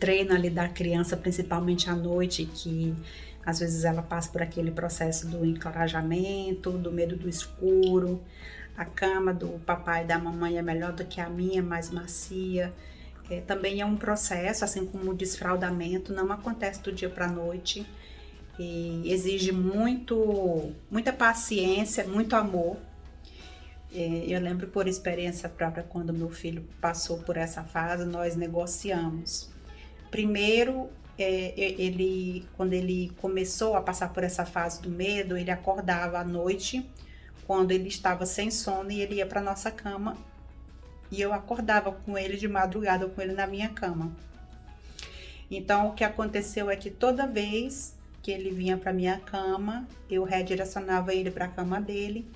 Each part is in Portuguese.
treino ali da criança, principalmente à noite, que às vezes ela passa por aquele processo do encorajamento, do medo do escuro. A cama do papai e da mamãe é melhor do que a minha, mais macia. Também é um processo, assim como o desfraldamento, não acontece do dia para a noite. E exige muita paciência, muito amor. Eu lembro por experiência própria, quando meu filho passou por essa fase, nós negociamos. Primeiro, quando ele começou a passar por essa fase do medo, ele acordava à noite, quando ele estava sem sono, e ele ia para nossa cama, e eu acordava com ele de madrugada, com ele na minha cama. Então, o que aconteceu é que toda vez que ele vinha para minha cama, eu redirecionava ele para a cama dele,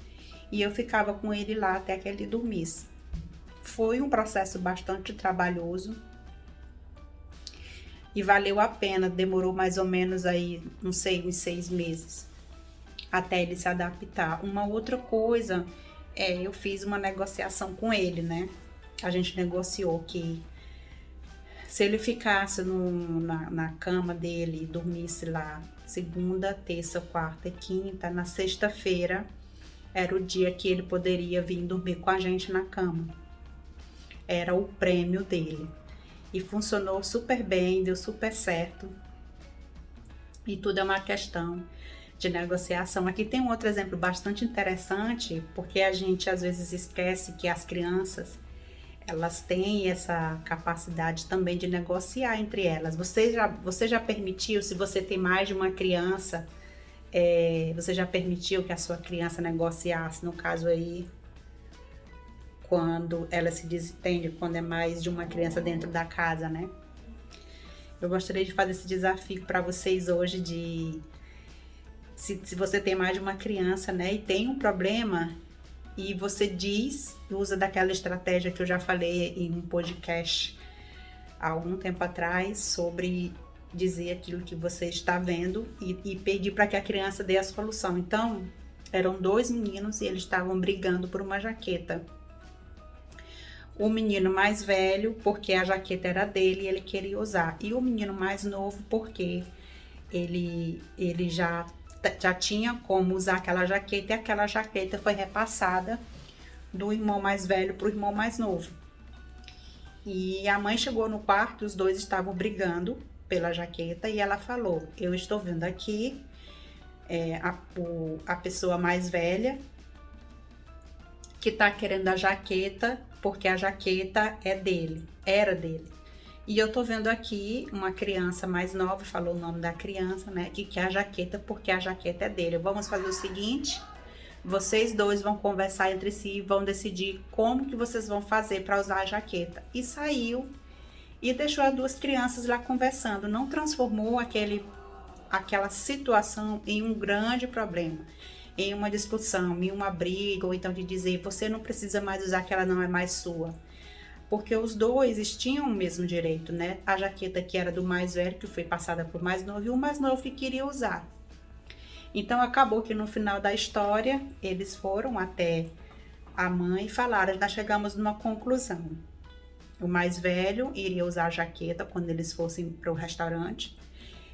e eu ficava com ele lá até que ele dormisse. Foi um processo bastante trabalhoso e valeu a pena. Demorou mais ou menos aí, não sei, uns 6 meses até ele se adaptar. Uma outra coisa, eu fiz uma negociação com ele, né? A gente negociou que se ele ficasse na cama dele e dormisse lá segunda, terça, quarta e quinta, na sexta-feira era o dia que ele poderia vir dormir com a gente na cama. Era o prêmio dele. E funcionou super bem, deu super certo. E tudo é uma questão de negociação. Aqui tem um outro exemplo bastante interessante, porque a gente às vezes esquece que as crianças, elas têm essa capacidade também de negociar entre elas. Você já permitiu, se você tem mais de uma criança, você já permitiu que a sua criança negociasse, no caso aí, quando ela se desentende, quando é mais de uma criança dentro da casa, né? Eu gostaria de fazer esse desafio para vocês hoje de... Se você tem mais de uma criança, né, e tem um problema, e você usa daquela estratégia que eu já falei em um podcast há algum tempo atrás, sobre dizer aquilo que você está vendo e pedir para que a criança dê a solução. Então, eram 2 meninos e eles estavam brigando por uma jaqueta. O menino mais velho, porque a jaqueta era dele e ele queria usar. E o menino mais novo, porque ele já tinha como usar aquela jaqueta, e aquela jaqueta foi repassada do irmão mais velho para o irmão mais novo. E a mãe chegou no quarto, os dois estavam brigando pela jaqueta, e ela falou: eu estou vendo aqui a pessoa mais velha que tá querendo a jaqueta, porque a jaqueta era dele. E eu tô vendo aqui uma criança mais nova, falou o nome da criança, né, que quer a jaqueta porque a jaqueta é dele. Vamos fazer o seguinte: vocês dois vão conversar entre si e vão decidir como que vocês vão fazer para usar a jaqueta. E saiu e deixou as 2 crianças lá conversando. Não transformou aquela situação em um grande problema, em uma discussão, em uma briga, ou então de dizer: você não precisa mais usar, que ela não é mais sua. Porque os dois tinham o mesmo direito, né? A jaqueta que era do mais velho, que foi passada por mais novo, e o mais novo que queria usar. Então acabou que no final da história, eles foram até a mãe e falaram: nós chegamos numa conclusão. O mais velho iria usar a jaqueta quando eles fossem para o restaurante,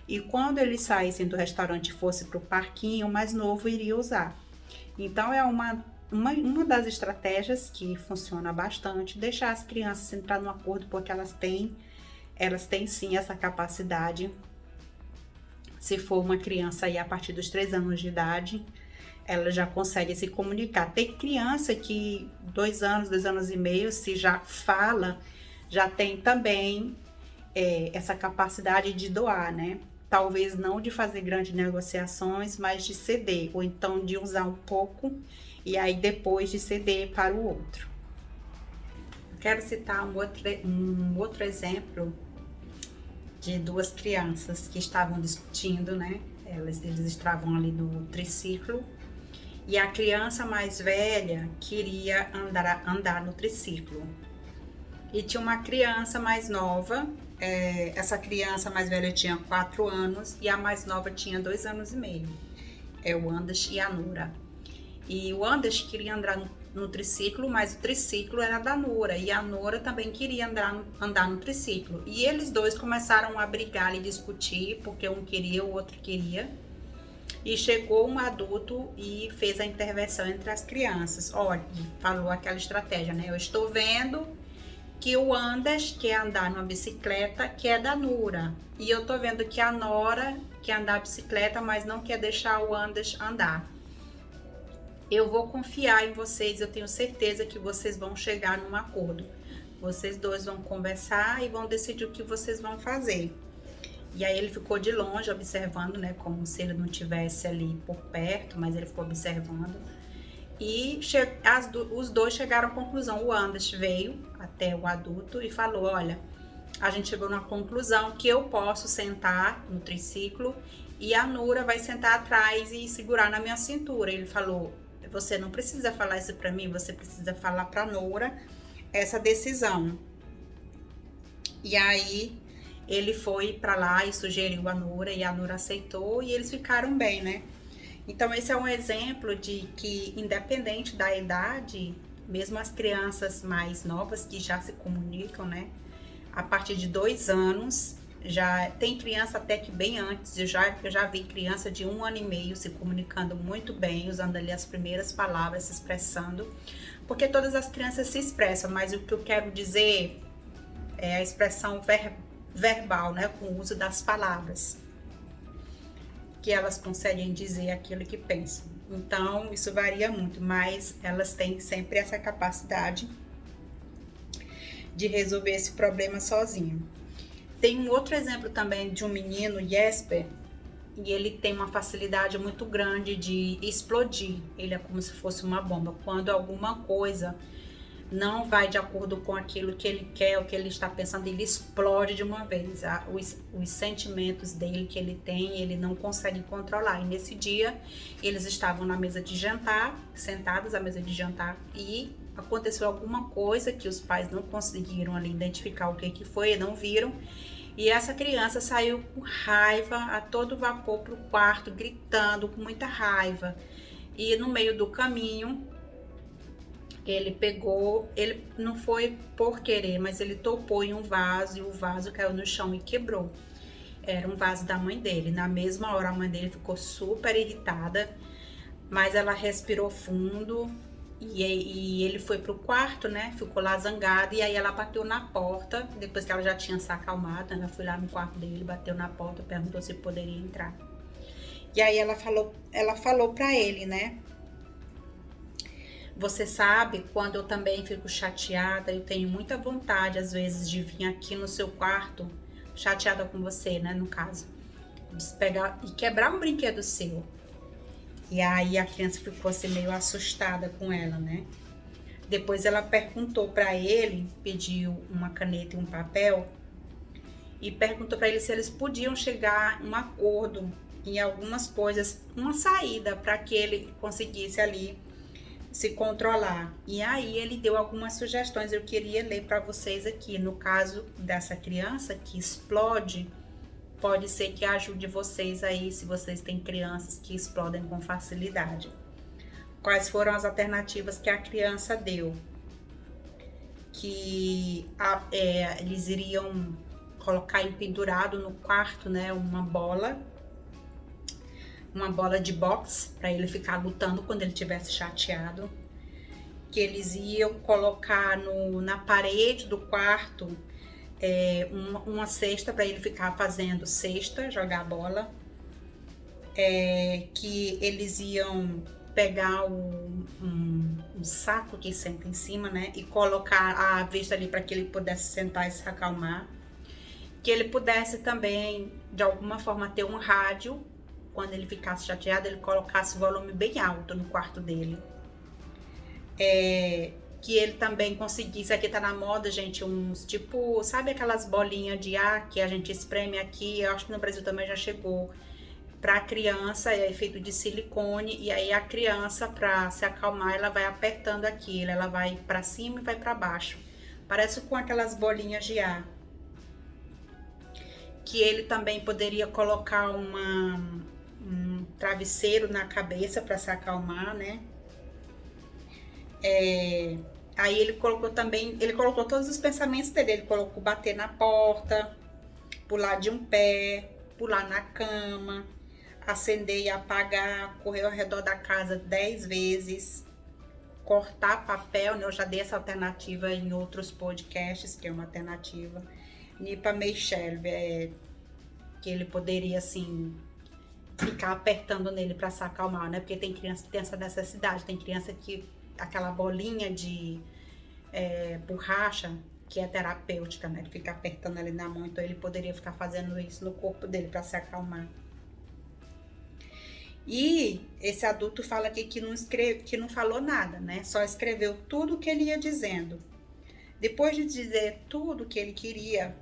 e quando eles saíssem do restaurante e fossem para o parquinho, o mais novo iria usar. Então é uma das estratégias que funciona bastante, deixar as crianças entrar no acordo, porque elas têm sim essa capacidade. Se for uma criança aí a partir dos 3 anos de idade, ela já consegue se comunicar. Tem criança que 2 anos, 2 anos e meio, se já fala, já tem também essa capacidade de doar, né? Talvez não de fazer grandes negociações, mas de ceder, ou então de usar um pouco e aí depois de ceder para o outro. Quero citar um outro exemplo de 2 crianças que estavam discutindo, né? Eles estavam ali no triciclo, e a criança mais velha queria andar no triciclo. E tinha uma criança mais nova, essa criança mais velha tinha 4 anos e a mais nova tinha 2 anos e meio. É o Andas e a Nura. E o Andas queria no triciclo, mas o triciclo era da Nora e a Nora também queria andar no triciclo. E eles dois começaram a brigar e discutir, porque um queria, o outro queria. E chegou um adulto e fez a intervenção entre as crianças. Olha, falou aquela estratégia, né? Eu estou vendo que o Anders quer andar numa bicicleta que é da Nora. E eu tô vendo que a Nora quer andar de bicicleta, mas não quer deixar o Anders andar. Eu vou confiar em vocês, eu tenho certeza que vocês vão chegar num acordo. Vocês dois vão conversar e vão decidir o que vocês vão fazer. E aí ele ficou de longe observando, né, como se ele não tivesse ali por perto, mas ele ficou observando. E os dois chegaram à conclusão. O Anders veio até o adulto e falou, olha, a gente chegou na conclusão que eu posso sentar no triciclo e a Nora vai sentar atrás e segurar na minha cintura. Ele falou, você não precisa falar isso para mim, você precisa falar para Nora essa decisão. E aí ele foi para lá e sugeriu a Nora e a Nora aceitou e eles ficaram bem, né? Então esse é um exemplo de que, independente da idade, mesmo as crianças mais novas que já se comunicam, né? A partir de 2 anos, já tem criança até que bem antes, eu já vi criança de 1 ano e meio se comunicando muito bem, usando ali as primeiras palavras, se expressando, porque todas as crianças se expressam, mas o que eu quero dizer é a expressão verbal, né, com o uso das palavras, que elas conseguem dizer aquilo que pensam. Então, isso varia muito, mas elas têm sempre essa capacidade de resolver esse problema sozinho. Tem um outro exemplo também de um menino, Jesper, e ele tem uma facilidade muito grande de explodir. Ele é como se fosse uma bomba. Quando alguma coisa não vai de acordo com aquilo que ele quer, o que ele está pensando, ele explode de uma vez. Os sentimentos dele que ele tem, ele não consegue controlar. E nesse dia, eles estavam na mesa de jantar, sentados à mesa de jantar, e aconteceu alguma coisa que os pais não conseguiram ali identificar o que foi, não viram. E essa criança saiu com raiva, a todo vapor para o quarto, gritando com muita raiva. E no meio do caminho, ele não foi por querer, mas ele topou em um vaso e o vaso caiu no chão e quebrou. Era um vaso da mãe dele. Na mesma hora a mãe dele ficou super irritada, mas ela respirou fundo e ele foi pro quarto, né? Ficou lá zangado e aí ela bateu na porta, depois que ela já tinha se acalmado, ela foi lá no quarto dele, bateu na porta, perguntou se poderia entrar. E aí ela falou para ele, né? Você sabe, quando eu também fico chateada, eu tenho muita vontade, às vezes, de vir aqui no seu quarto, chateada com você, né, no caso, de pegar e quebrar um brinquedo seu. E aí a criança ficou assim meio assustada com ela, né? Depois ela perguntou para ele, pediu uma caneta e um papel, e perguntou para ele se eles podiam chegar a um acordo em algumas coisas, uma saída para que ele conseguisse ali se controlar. E aí ele deu algumas sugestões, eu queria ler para vocês aqui. No caso dessa criança que explode, pode ser que ajude vocês aí, se vocês têm crianças que explodem com facilidade. Quais foram as alternativas que a criança deu? Que eles iriam colocar pendurado no quarto, né, uma bola de boxe para ele ficar lutando quando ele estivesse chateado, que eles iam colocar na parede do quarto uma cesta para ele ficar fazendo cesta, jogar bola, que eles iam pegar um saco que senta em cima, né, e colocar a vista ali para que ele pudesse sentar e se acalmar, que ele pudesse também de alguma forma ter um rádio. Quando ele ficasse chateado, ele colocasse o volume bem alto no quarto dele. Que ele também conseguisse, aqui tá na moda, gente, uns tipo, sabe aquelas bolinhas de ar que a gente espreme aqui? Eu acho que no Brasil também já chegou. Para criança, é feito de silicone, e aí a criança, para se acalmar, ela vai apertando aquilo, ela vai para cima e vai para baixo. Parece com aquelas bolinhas de ar. Que ele também poderia colocar um travesseiro na cabeça para se acalmar, né? Aí ele colocou também, ele colocou todos os pensamentos dele. Ele colocou bater na porta, pular de um pé, pular na cama, acender e apagar, correr ao redor da casa 10 vezes, cortar papel, né? Eu já dei essa alternativa em outros podcasts, que é uma alternativa. Nipa Meichelv, que ele poderia, assim, ficar apertando nele para se acalmar, né? Porque tem criança que tem essa necessidade, tem criança que aquela bolinha de borracha, que é terapêutica, né? Ele fica apertando ali na mão, então ele poderia ficar fazendo isso no corpo dele para se acalmar. E esse adulto fala aqui que não falou nada, né? Só escreveu tudo o que ele ia dizendo. Depois de dizer tudo o que ele queria,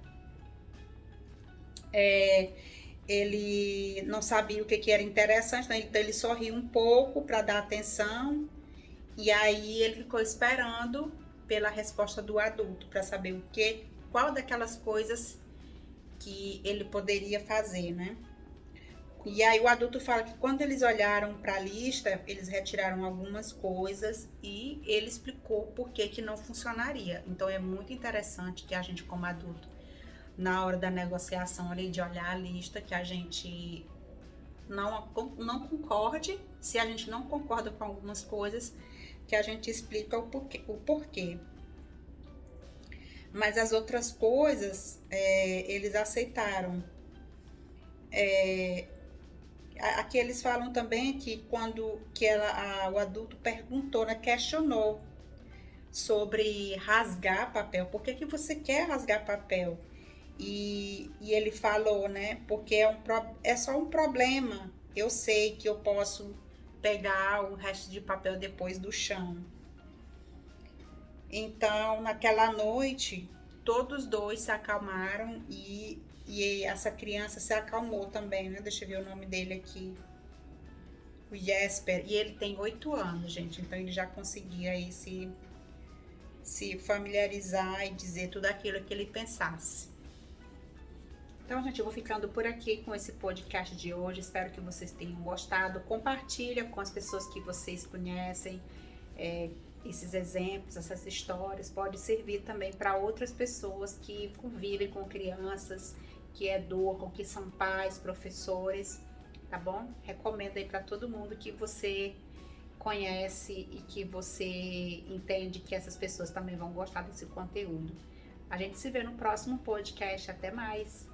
ele não sabia o que era interessante, né? Então ele sorriu um pouco para dar atenção. E aí ele ficou esperando pela resposta do adulto para saber qual daquelas coisas que ele poderia fazer, né? E aí o adulto fala que quando eles olharam para a lista, eles retiraram algumas coisas e ele explicou por que não funcionaria. Então é muito interessante que a gente, como adulto, na hora da negociação ali, de olhar a lista, que a gente não concorde. Se a gente não concorda com algumas coisas, que a gente explica o porquê. Mas as outras coisas, eles aceitaram. Aqui eles falam também que quando o adulto perguntou, né, questionou sobre rasgar papel. Por que você quer rasgar papel? E ele falou, né, porque é só um problema. Eu sei que eu posso pegar o resto de papel depois do chão. Então, naquela noite, todos dois se acalmaram e essa criança se acalmou também, né? Deixa eu ver o nome dele aqui. O Jesper. E ele tem 8 anos, gente. Então, ele já conseguia aí se familiarizar e dizer tudo aquilo que ele pensasse. Então, gente, eu vou ficando por aqui com esse podcast de hoje. Espero que vocês tenham gostado. Compartilha com as pessoas que vocês conhecem. Esses exemplos, essas histórias, pode servir também para outras pessoas que convivem com crianças, que educam, que são pais, professores, tá bom? Recomendo aí para todo mundo que você conhece e que você entende que essas pessoas também vão gostar desse conteúdo. A gente se vê no próximo podcast. Até mais!